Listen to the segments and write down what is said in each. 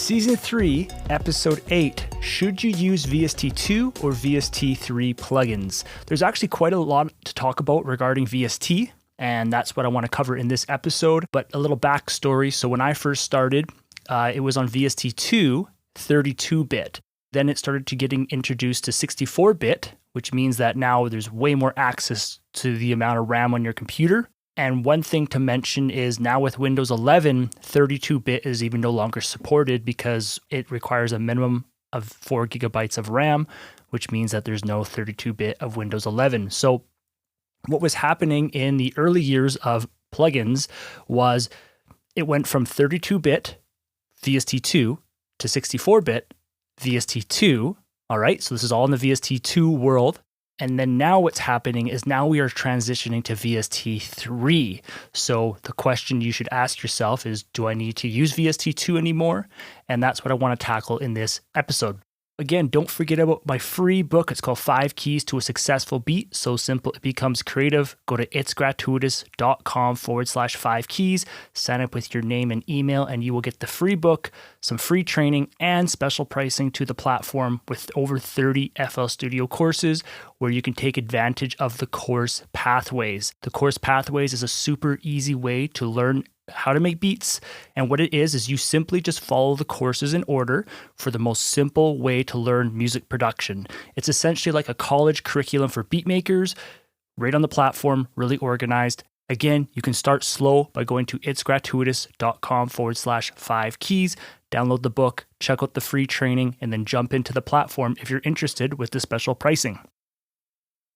Season 3, Episode 8, Should You Use VST2 or VST3 Plugins? There's actually quite a lot to talk about regarding VST, and that's what I want to cover in this episode. But a little backstory, so when I first started, it was on VST2, 32-bit. Then it started to getting introduced to 64-bit, which means that now there's way more access to the amount of RAM on your computer. And one thing to mention is now with Windows 11, 32-bit is even no longer supported because it requires a minimum of 4 gigabytes of RAM, which means that there's no 32-bit of Windows 11. So what was happening in the early years of plugins was it went from 32-bit VST2 to 64-bit VST2. All right, so this is all in the VST2 world. And then now what's happening is now we are transitioning to VST3. So the question you should ask yourself is, do I need to use VST2 anymore? And that's what I want to tackle in this episode. Again, don't forget about my free book. It's called 5 Keys to a Successful Beat. So simple, it becomes creative. Go to itsgratuitous.com/5 keys. Sign up with your name and email, and you will get the free book, some free training, and special pricing to the platform with over 30 FL Studio courses where you can take advantage of the course pathways. The course pathways is a super easy way to learn how to make beats, and what it is you simply just follow the courses in order for the most simple way to learn music production. It's essentially like a college curriculum for beat makers, right on the platform, really organized. Again, you can start slow by going to itsgratuitous.com/5 keys, download the book, check out the free training, and then jump into the platform if you're interested with the special pricing.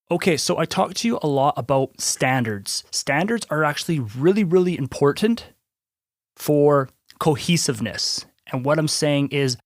Okay, so I talked to you a lot about standards. Standards are actually really, really important for cohesiveness. And what I'm saying is,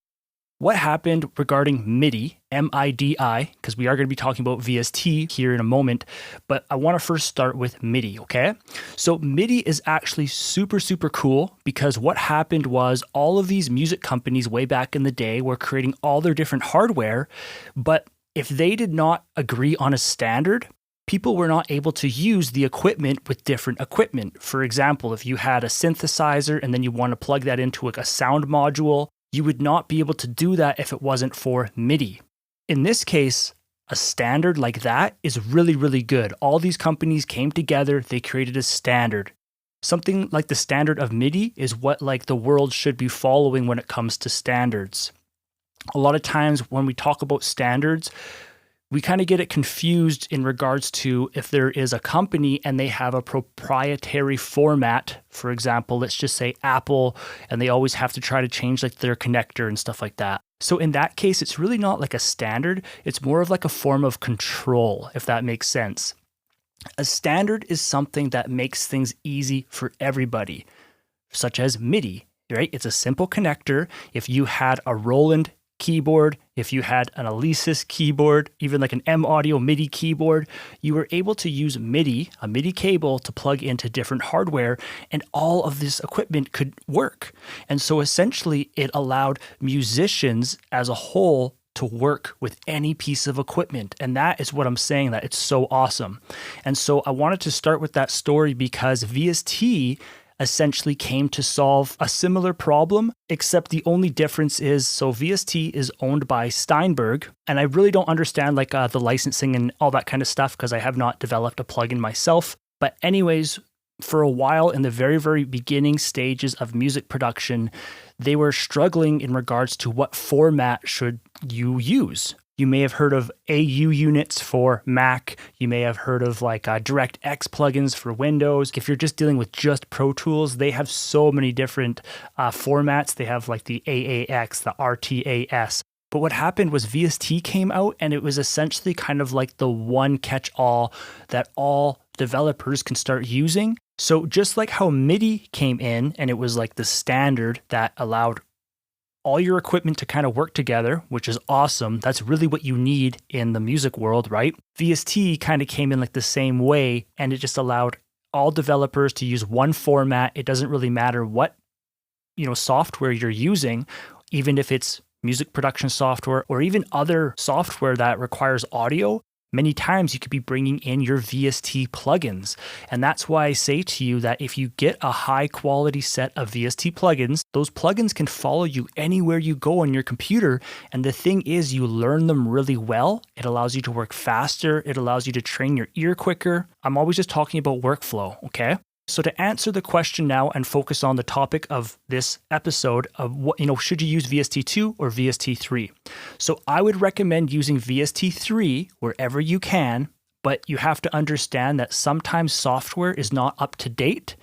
what happened regarding MIDI, M-I-D-I, because we are going to be talking about VST here in a moment, but I want to first start with MIDI, okay? So MIDI is actually super, super cool because what happened was all of these music companies way back in the day were creating all their different hardware, but if they did not agree on a standard, people were not able to use the equipment with different equipment. For example, if you had a synthesizer and then you want to plug that into a sound module, you would not be able to do that if it wasn't for MIDI. In this case, a standard like that is really, really good. All these companies came together, they created a standard. Something like the standard of MIDI is what like the world should be following when it comes to standards. A lot of times when we talk about standards, we kind of get it confused in regards to if there is a company and they have a proprietary format. For example, let's just say Apple, and they always have to try to change like their connector and stuff like that. So in that case, it's really not like a standard. It's more of like a form of control, if that makes sense. A standard is something that makes things easy for everybody, such as MIDI, right? It's a simple connector. If you had a Roland keyboard, if you had an Alesis keyboard, even like an M Audio MIDI keyboard, you were able to use MIDI, a MIDI cable to plug into different hardware, and all of this equipment could work. And so essentially it allowed musicians as a whole to work with any piece of equipment. And that is what I'm saying, that it's so awesome. And so I wanted to start with that story because VST essentially came to solve a similar problem, except the only difference is, so VST is owned by Steinberg, and I really don't understand like the licensing and all that kind of stuff because I have not developed a plugin myself. But anyways, for a while in the very, very beginning stages of music production, they were struggling in regards to what format should you use. You may have heard of AU units for Mac. You may have heard of like DirectX plugins for Windows. If you're just dealing with just Pro Tools, they have so many different formats. They have like the AAX, the RTAS. But what happened was VST came out and it was essentially kind of like the one catch-all that all developers can start using. So just like how MIDI came in and it was like the standard that allowed all your equipment to kind of work together, which is awesome. That's really what you need in the music world, right? VST kind of came in like the same way, and it just allowed all developers to use one format. It doesn't really matter what, software you're using, even if it's music production software or even other software that requires audio. Many times you could be bringing in your VST plugins. And that's why I say to you that if you get a high quality set of VST plugins, those plugins can follow you anywhere you go on your computer. And the thing is, you learn them really well. It allows you to work faster. It allows you to train your ear quicker. I'm always just talking about workflow, okay? So to answer the question now and focus on the topic of this episode of what, should you use VST2 or VST3? So I would recommend using VST3 wherever you can, but you have to understand that sometimes software is not up to date.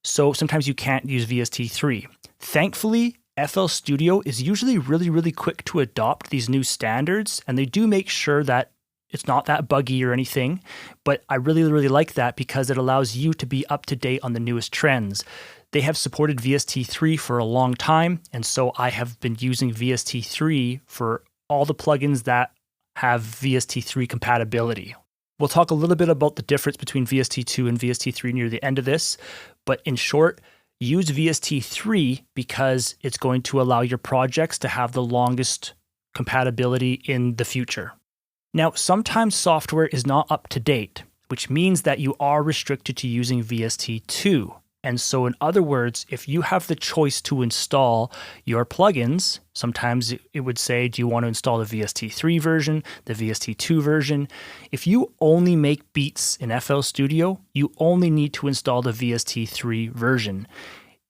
So sometimes you can't use VST3. Thankfully, FL Studio is usually really, really quick to adopt these new standards, and they do make sure that it's not that buggy or anything, but I really, really like that because it allows you to be up to date on the newest trends. They have supported VST3 for a long time, and so I have been using VST3 for all the plugins that have VST3 compatibility. We'll talk a little bit about the difference between VST2 and VST3 near the end of this, but in short, use VST3 because it's going to allow your projects to have the longest compatibility in the future. Now, sometimes software is not up to date, which means that you are restricted to using VST2. And so in other words, if you have the choice to install your plugins, sometimes it would say, do you want to install the VST3 version, the VST2 version? If you only make beats in FL Studio, you only need to install the VST3 version.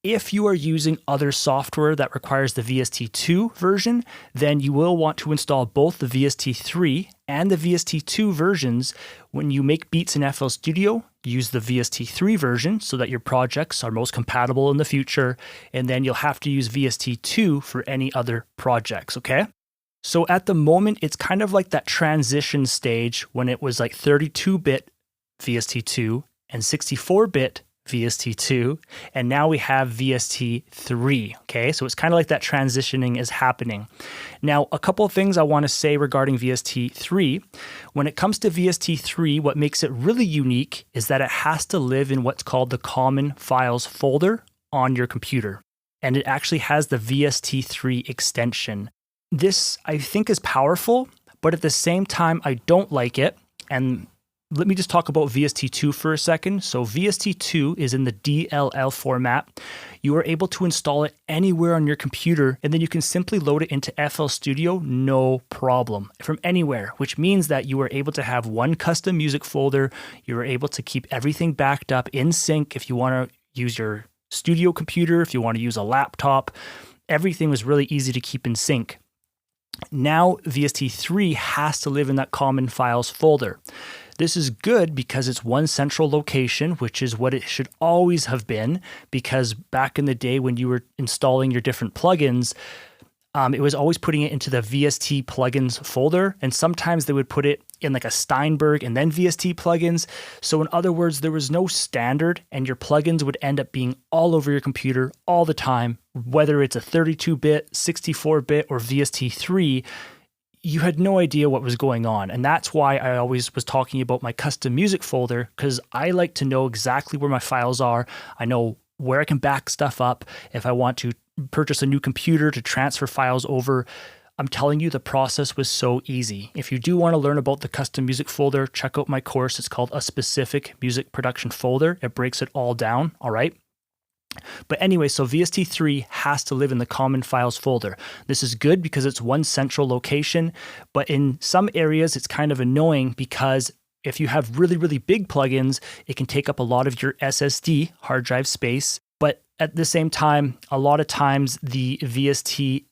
If you are using other software that requires the VST2 version, then you will want to install both the VST3 and the VST2 versions. When you make beats in FL Studio, use the VST3 version so that your projects are most compatible in the future, and then you'll have to use VST2 for any other projects, okay? So at the moment, it's kind of like that transition stage when it was like 32-bit VST2 and 64-bit VST2, and now we have VST3, okay? So it's kind of like that transitioning is happening. Now, a couple of things I want to say regarding VST3. When it comes to VST3, what makes it really unique is that it has to live in what's called the Common Files folder on your computer, and it actually has the VST3 extension. This, I think, is powerful, but at the same time, I don't like it, and let me just talk about VST2 for a second. So VST2 is in the DLL format. You are able to install it anywhere on your computer, and then you can simply load it into FL Studio, no problem, from anywhere, which means that you are able to have one custom music folder. You are able to keep everything backed up in sync if you want to use your studio computer, if you want to use a laptop. Everything was really easy to keep in sync. Now VST3 has to live in that Common Files folder. This is good because it's one central location, which is what it should always have been, because back in the day when you were installing your different plugins, it was always putting it into the VST plugins folder, and sometimes they would put it in like a Steinberg and then VST plugins. So in other words, there was no standard, and your plugins would end up being all over your computer all the time, whether it's a 32-bit, 64-bit, or VST3. You had no idea what was going on. And that's why I always was talking about my custom music folder, because I like to know exactly where my files are. I know where I can back stuff up. If I want to purchase a new computer to transfer files over, I'm telling you, the process was so easy. If you do want to learn about the custom music folder, check out my course. It's called A Specific Music Production Folder. It breaks it all down, all right? But anyway, so VST3 has to live in the Common Files folder. This is good because it's one central location, but in some areas it's kind of annoying because if you have really, really big plugins, it can take up a lot of your SSD hard drive space. But at the same time, a lot of times the VST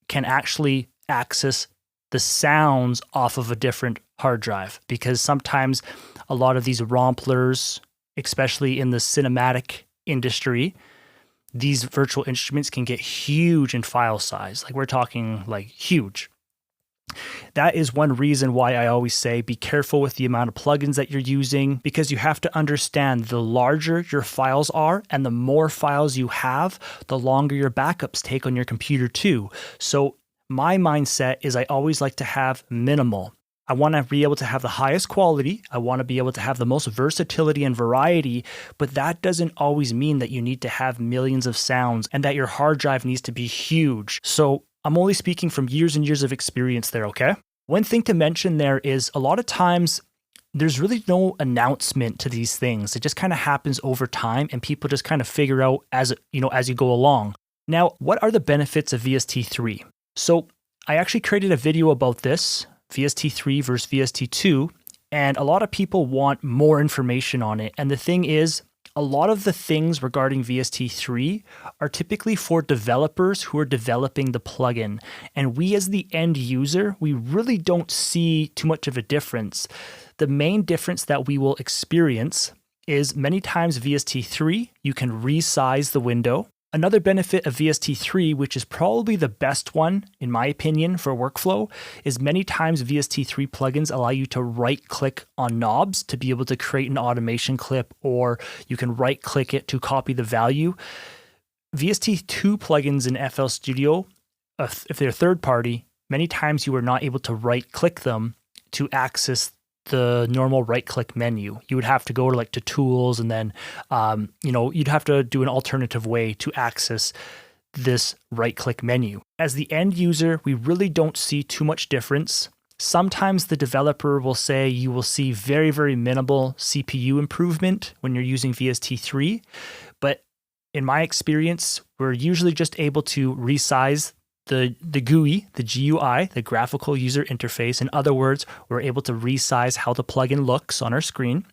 can actually access the sounds off of a different hard drive, because sometimes a lot of these romplers, especially in the cinematic industry, these virtual instruments can get huge in file size. Like we're talking like huge. That is one reason why I always say be careful with the amount of plugins that you're using, because you have to understand the larger your files are and the more files you have, the longer your backups take on your computer too. So my mindset is I always like to have minimal. I want to be able to have the highest quality. I want to be able to have the most versatility and variety, but that doesn't always mean that you need to have millions of sounds and that your hard drive needs to be huge. So I'm only speaking from years and years of experience there, okay? One thing to mention there is a lot of times there's really no announcement to these things. It just kind of happens over time and people just kind of figure out as you go along. Now, what are the benefits of VST3? So I actually created a video about this, VST3 versus VST2, and a lot of people want more information on it. And the thing is, a lot of the things regarding VST3 are typically for developers who are developing the plugin. And we as the end user, we really don't see too much of a difference. The main difference that we will experience is many times VST3, you can resize the window. Another benefit of VST3, which is probably the best one, in my opinion, for workflow, is many times VST3 plugins allow you to right-click on knobs to be able to create an automation clip, or you can right-click it to copy the value. VST2 plugins in FL Studio, if they're third-party, many times you are not able to right-click them to access the normal right-click menu. You would have to go to tools, and then you'd have to do an alternative way to access this right-click menu. As the end user, we really don't see too much difference. Sometimes the developer will say you will see very, very minimal CPU improvement when you're using VST3, but in my experience, we're usually just able to resize the GUI, the GUI, the graphical user interface. In other words, we're able to resize how the plugin looks on our screen.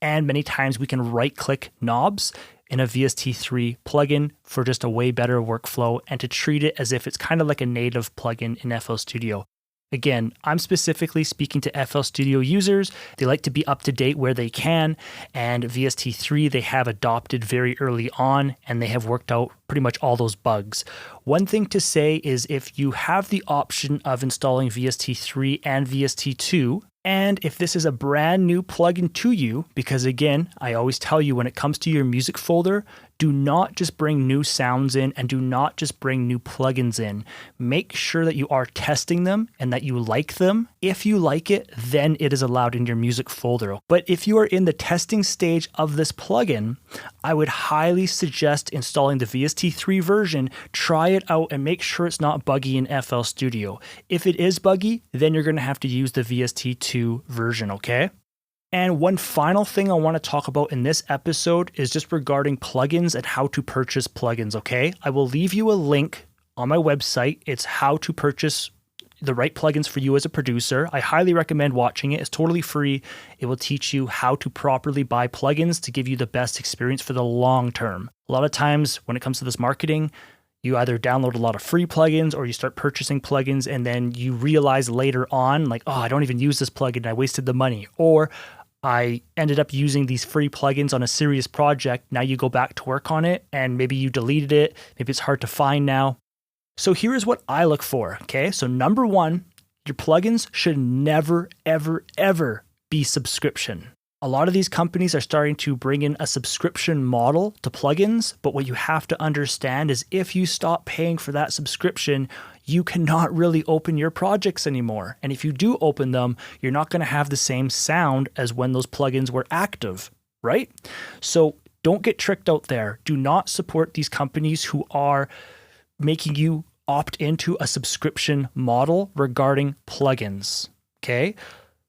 And many times we can right-click knobs in a VST3 plugin for just a way better workflow and to treat it as if it's kind of like a native plugin in FL Studio. Again, I'm specifically speaking to FL Studio users. They like to be up to date where they can, and VST3 they have adopted very early on, and they have worked out pretty much all those bugs. One thing to say is if you have the option of installing VST3 and VST2, and if this is a brand new plugin to you, because again, I always tell you when it comes to your music folder, do not just bring new sounds in and do not just bring new plugins in. Make sure that you are testing them and that you like them. If you like it, then it is allowed in your music folder. But if you are in the testing stage of this plugin, I would highly suggest installing the VST3 version, try it out and make sure it's not buggy in FL Studio. If it is buggy, then you're going to have to use the VST2 version, okay? And one final thing I want to talk about in this episode is just regarding plugins and how to purchase plugins, okay? I will leave you a link on my website. It's how to purchase the right plugins for you as a producer. I highly recommend watching it. It's totally free. It will teach you how to properly buy plugins to give you the best experience for the long term. A lot of times when it comes to this marketing, you either download a lot of free plugins or you start purchasing plugins and then you realize later on, like, oh, I don't even use this plugin. I wasted the money. Or I ended up using these free plugins on a serious project. Now you go back to work on it and maybe you deleted it. Maybe it's hard to find now. So here is what I look for, okay? So number one, your plugins should never, ever, ever be subscription. A lot of these companies are starting to bring in a subscription model to plugins, but what you have to understand is if you stop paying for that subscription, you cannot really open your projects anymore. And if you do open them, you're not going to have the same sound as when those plugins were active, right? So don't get tricked out there. Do not support these companies who are making you opt into a subscription model regarding plugins, okay?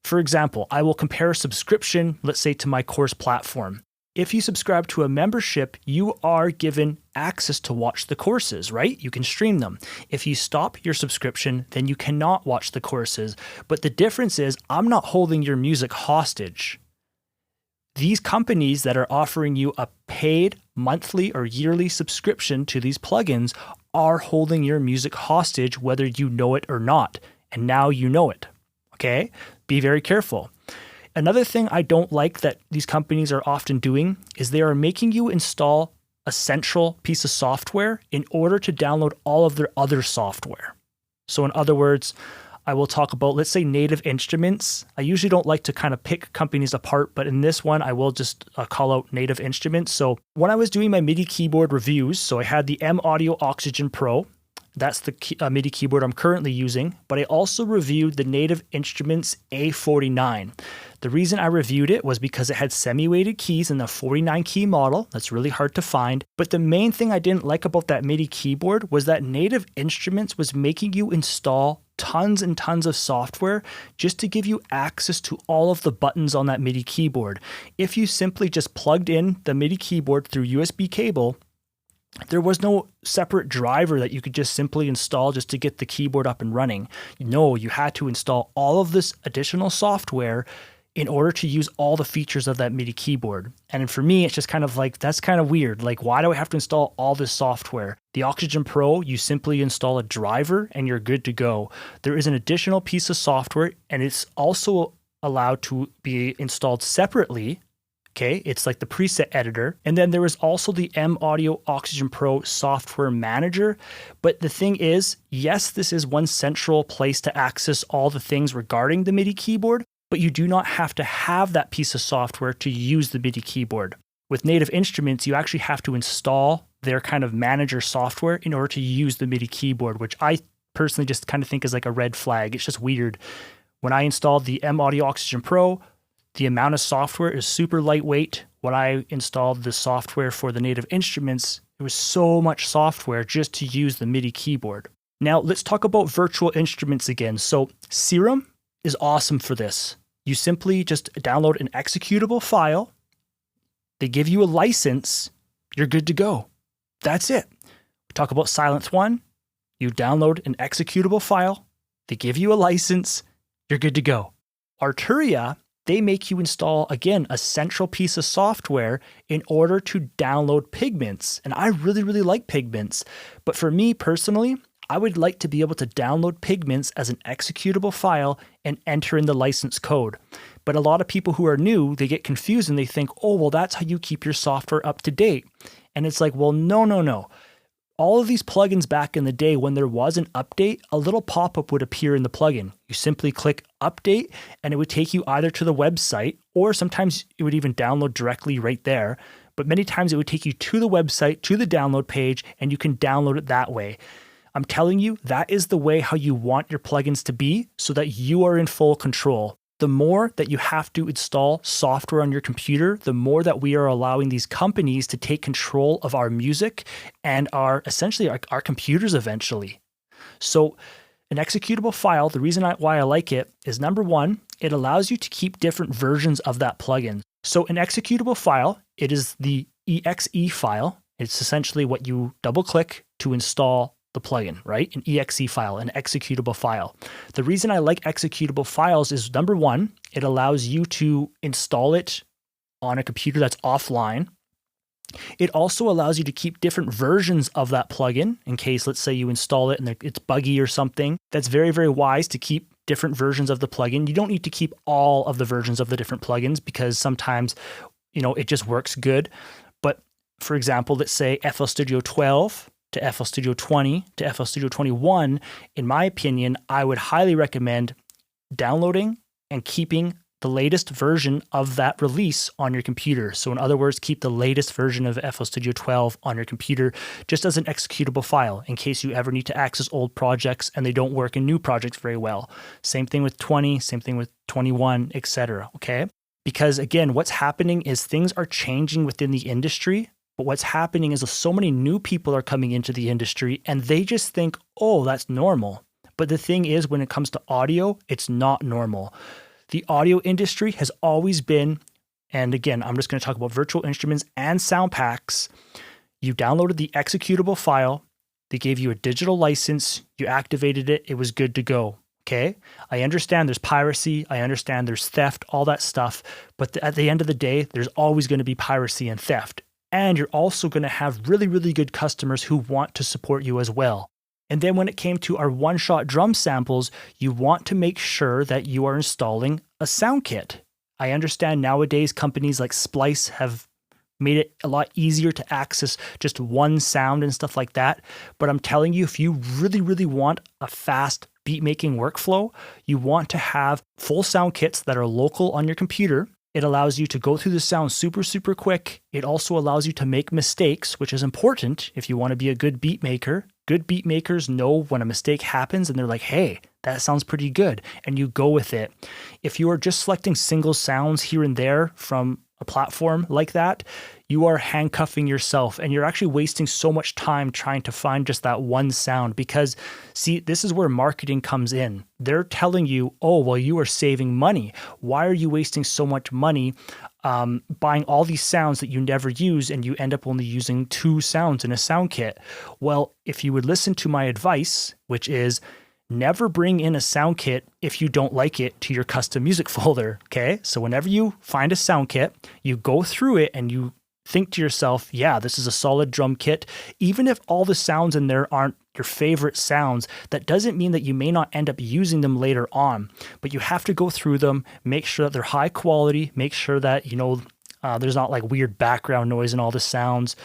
For example, I will compare a subscription, let's say, to my course platform. If you subscribe to a membership, you are given access to watch the courses, right? You can stream them. If you stop your subscription, then you cannot watch the courses. But the difference is I'm not holding your music hostage. These companies that are offering you a paid monthly or yearly subscription to these plugins are holding your music hostage whether you know it or not. And now you know it, okay? Be very careful. Another thing I don't like that these companies are often doing is they are making you install a central piece of software in order to download all of their other software. So in other words, I will talk about, let's say, Native Instruments. I usually don't like to kind of pick companies apart, but in this one, I will just call out Native Instruments. So when I was doing my MIDI keyboard reviews, so I had the M Audio Oxygen Pro. That's the MIDI keyboard I'm currently using, but I also reviewed the Native Instruments A49. The reason I reviewed it was because it had semi-weighted keys in the 49 key model. That's really hard to find. But the main thing I didn't like about that MIDI keyboard was that Native Instruments was making you install tons and tons of software just to give you access to all of the buttons on that MIDI keyboard. If you simply just plugged in the MIDI keyboard through USB cable, there was no separate driver that you could just simply install just to get the keyboard up and running. No, you had to install all of this additional software in order to use all the features of that MIDI keyboard. And for me, it's just kind of like, that's kind of weird. Like, why do I have to install all this software? The Oxygen Pro, you simply install a driver and you're good to go. There is an additional piece of software, and it's also allowed to be installed separately. Okay, it's like the preset editor. And then there is also the M Audio Oxygen Pro software manager. But the thing is, yes, this is one central place to access all the things regarding the MIDI keyboard, but you do not have to have that piece of software to use the MIDI keyboard. With Native Instruments, you actually have to install their kind of manager software in order to use the MIDI keyboard, which I personally just kind of think is like a red flag. It's just weird. When I installed the M Audio Oxygen Pro, the amount of software is super lightweight. When I installed the software for the Native Instruments, it was so much software just to use the MIDI keyboard. Now, let's talk about virtual instruments again. So Serum is awesome for this. You simply just download an executable file. They give you a license. You're good to go. That's it. We talk about Silence One. You download an executable file. They give you a license. You're good to go. Arturia, they make you install, again, a central piece of software in order to download Pigments. And I really, really like Pigments. But for me personally, I would like to be able to download Pigments as an executable file and enter in the license code. But a lot of people who are new, they get confused and they think, oh, well, that's how you keep your software up to date. And it's like, well, no. All of these plugins back in the day, when there was an update, a little pop-up would appear in the plugin. You simply click update and it would take you either to the website, or sometimes it would even download directly right there. But many times it would take you to the website, to the download page, and you can download it that way. I'm telling you, that is the way how you want your plugins to be so that you are in full control. The more that you have to install software on your computer, the more that we are allowing these companies to take control of our music and our computers eventually. So an executable file, the reason why I like it is, number one, it allows you to keep different versions of that plugin. So an executable file, it is the exe file. It's essentially what you double click to install the plugin, right? An exe file, an executable file. The reason I like executable files is, number one, it allows you to install it on a computer that's offline. It also allows you to keep different versions of that plugin in case, let's say, you install it and it's buggy or something. That's very, very wise to keep different versions of the plugin. You don't need to keep all of the versions of the different plugins because sometimes, it just works good. But for example, let's say FL Studio 12 to FL Studio 20 to FL Studio 21, in my opinion, I would highly recommend downloading and keeping the latest version of that release on your computer. So in other words, keep the latest version of FL Studio 12 on your computer just as an executable file in case you ever need to access old projects and they don't work in new projects very well. Same thing with 20, same thing with 21, etc. Okay? Because again, what's happening is things are changing within the industry. But what's happening is so many new people are coming into the industry and they just think, oh, that's normal. But the thing is, when it comes to audio, it's not normal. The audio industry has always been, and again, I'm just going to talk about virtual instruments and sound packs. You downloaded the executable file. They gave you a digital license. You activated it. It was good to go. Okay? I understand there's piracy. I understand there's theft, all that stuff. But at the end of the day, there's always going to be piracy and theft. And you're also going to have really, really good customers who want to support you as well. And then when it came to our one-shot drum samples, you want to make sure that you are installing a sound kit. I understand nowadays companies like Splice have made it a lot easier to access just one sound and stuff like that. But I'm telling you, if you really, really want a fast beat-making workflow, you want to have full sound kits that are local on your computer. It allows you to go through the sound super, super quick. It also allows you to make mistakes, which is important if you want to be a good beat maker. Good beat makers know when a mistake happens and they're like, hey, that sounds pretty good. And you go with it. If you are just selecting single sounds here and there from a platform like that, you are handcuffing yourself and you're actually wasting so much time trying to find just that one sound because, see, this is where marketing comes in. They're telling you, oh, well, you are saving money. Why are you wasting so much money buying all these sounds that you never use and you end up only using 2 sounds in a sound kit? Well, if you would listen to my advice, which is never bring in a sound kit if you don't like it to your custom music folder, okay? So whenever you find a sound kit, you go through it and you think to yourself, yeah, this is a solid drum kit. Even if all the sounds in there aren't your favorite sounds, that doesn't mean that you may not end up using them later on. But you have to go through them, make sure that they're high quality, make sure that, there's not like weird background noise and all the sounds.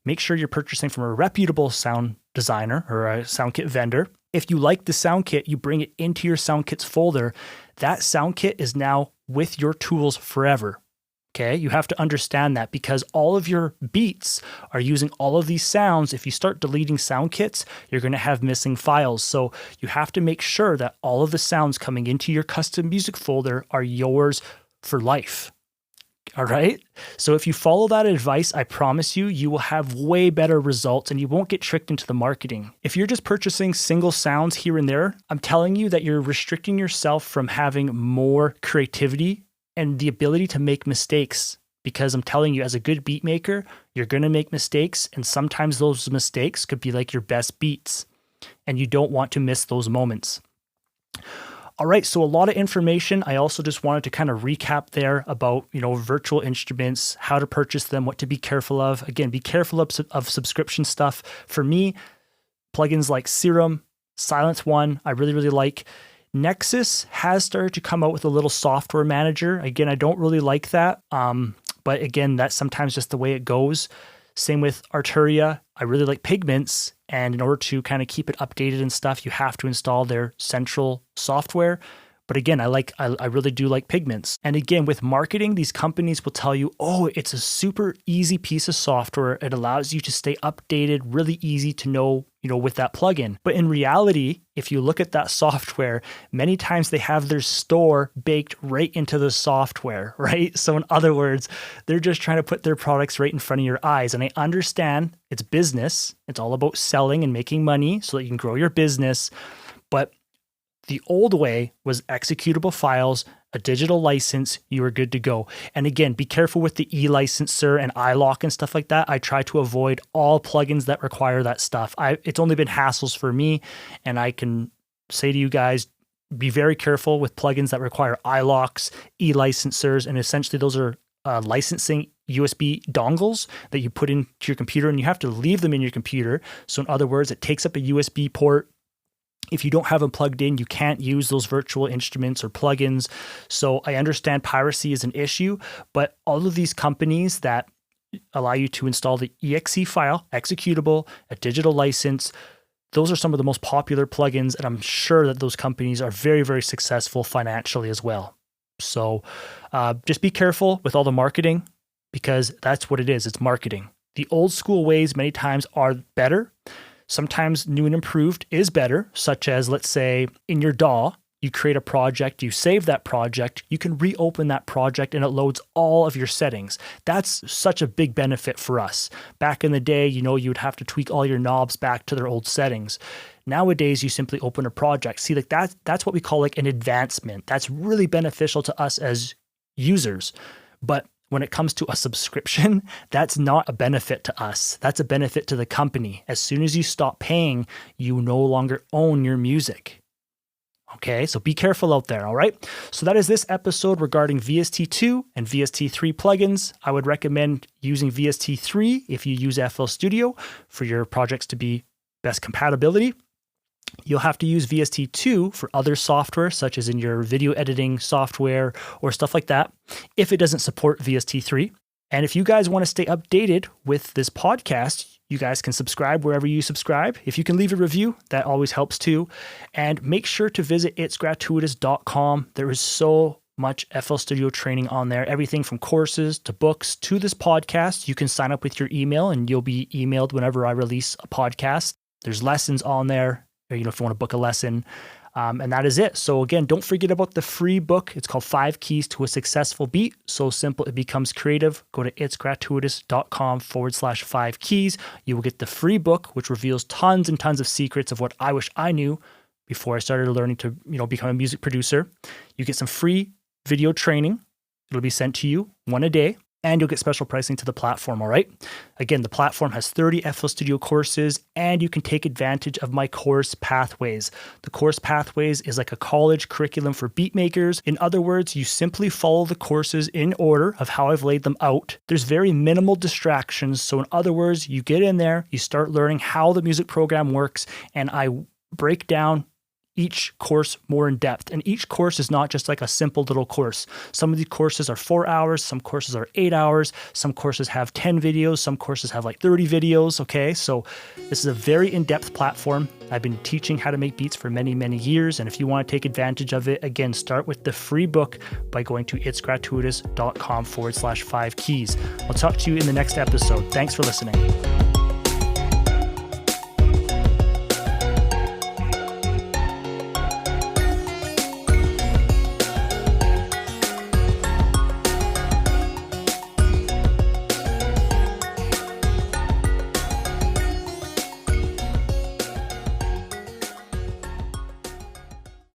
Make sure you're purchasing from a reputable sound designer or a sound kit vendor. If you like the sound kit, you bring it into your sound kits folder. That sound kit is now with your tools forever. Okay, you have to understand that because all of your beats are using all of these sounds. If you start deleting sound kits, you're going to have missing files. So you have to make sure that all of the sounds coming into your custom music folder are yours for life. All right. So if you follow that advice, I promise you, you will have way better results and you won't get tricked into the marketing. If you're just purchasing single sounds here and there, I'm telling you that you're restricting yourself from having more creativity and the ability to make mistakes. Because I'm telling you, as a good beat maker, you're going to make mistakes. And sometimes those mistakes could be like your best beats. And you don't want to miss those moments. All right, so a lot of information. I also just wanted to kind of recap there about, virtual instruments, how to purchase them, what to be careful of. Again, be careful of subscription stuff. For me, plugins like Serum, Silence One, I really, really like. Nexus has started to come out with a little software manager. Again, I don't really like that. But again, that's sometimes just the way it goes. Same with Arturia. I really like Pigments. And in order to kind of keep it updated and stuff, you have to install their central software. But again, I really do like Pigments. And again, with marketing, these companies will tell you, oh, it's a super easy piece of software. It allows you to stay updated, really easy to know, with that plugin. But in reality, if you look at that software, many times they have their store baked right into the software, right? So in other words, they're just trying to put their products right in front of your eyes. And I understand it's business. It's all about selling and making money so that you can grow your business. But the old way was executable files, a digital license, you were good to go. And again, be careful with the e-licenser and iLock and stuff like that. I try to avoid all plugins that require that stuff. It's only been hassles for me, and I can say to you guys, be very careful with plugins that require iLocks, e-licensers, and essentially those are licensing USB dongles that you put into your computer, and you have to leave them in your computer. So in other words, it takes up a USB port. If you don't have them plugged in, you can't use those virtual instruments or plugins. So I understand piracy is an issue, but all of these companies that allow you to install the exe file, executable, a digital license, those are some of the most popular plugins, and I'm sure that those companies are very, very successful financially as well. So just be careful with all the marketing because that's what it is. It's marketing. The old school ways many times are better. Sometimes new and improved is better, such as, let's say, in your DAW, you create a project, you save that project, you can reopen that project and it loads all of your settings. That's such a big benefit for us. Back in the day, you would have to tweak all your knobs back to their old settings. Nowadays, you simply open a project. See, like that's what we call like an advancement. That's really beneficial to us as users. But when it comes to a subscription, that's not a benefit to us. That's a benefit to the company. As soon as you stop paying, you no longer own your music. Okay, so be careful out there, all right? So that is this episode regarding VST2 and VST3 plugins. I would recommend using VST3 if you use FL Studio for your projects to be best compatibility. You'll have to use VST2 for other software, such as in your video editing software or stuff like that, if it doesn't support VST3. And if you guys want to stay updated with this podcast, you guys can subscribe wherever you subscribe. If you can leave a review, that always helps too. And make sure to visit itsgratuitous.com. There is so much FL Studio training on there, everything from courses to books to this podcast. You can sign up with your email and you'll be emailed whenever I release a podcast. There's lessons on there. If you want to book a lesson. And that is it. So again, don't forget about the free book. It's called 5 Keys to a Successful Beat. So simple, it becomes creative. Go to itsgratuitous.com/5 keys. You will get the free book, which reveals tons and tons of secrets of what I wish I knew before I started learning to, become a music producer. You get some free video training. It'll be sent to you, 1 a day. And you'll get special pricing to the platform, all right? Again, the platform has 30 FL Studio courses, and you can take advantage of my course Pathways. The course Pathways is like a college curriculum for beat makers. In other words, you simply follow the courses in order of how I've laid them out. There's very minimal distractions. So in other words, you get in there, you start learning how the music program works, and I break down each course more in depth. And each course is not just like a simple little course. Some of these courses are 4 hours, some courses are 8 hours, some courses have 10 videos, some courses have like 30 videos, okay? So this is a very in-depth platform. I've been teaching how to make beats for many, many years. And if you want to take advantage of it, again, start with the free book by going to itsgratuitous.com/5 keys. I'll talk to you in the next episode. Thanks for listening.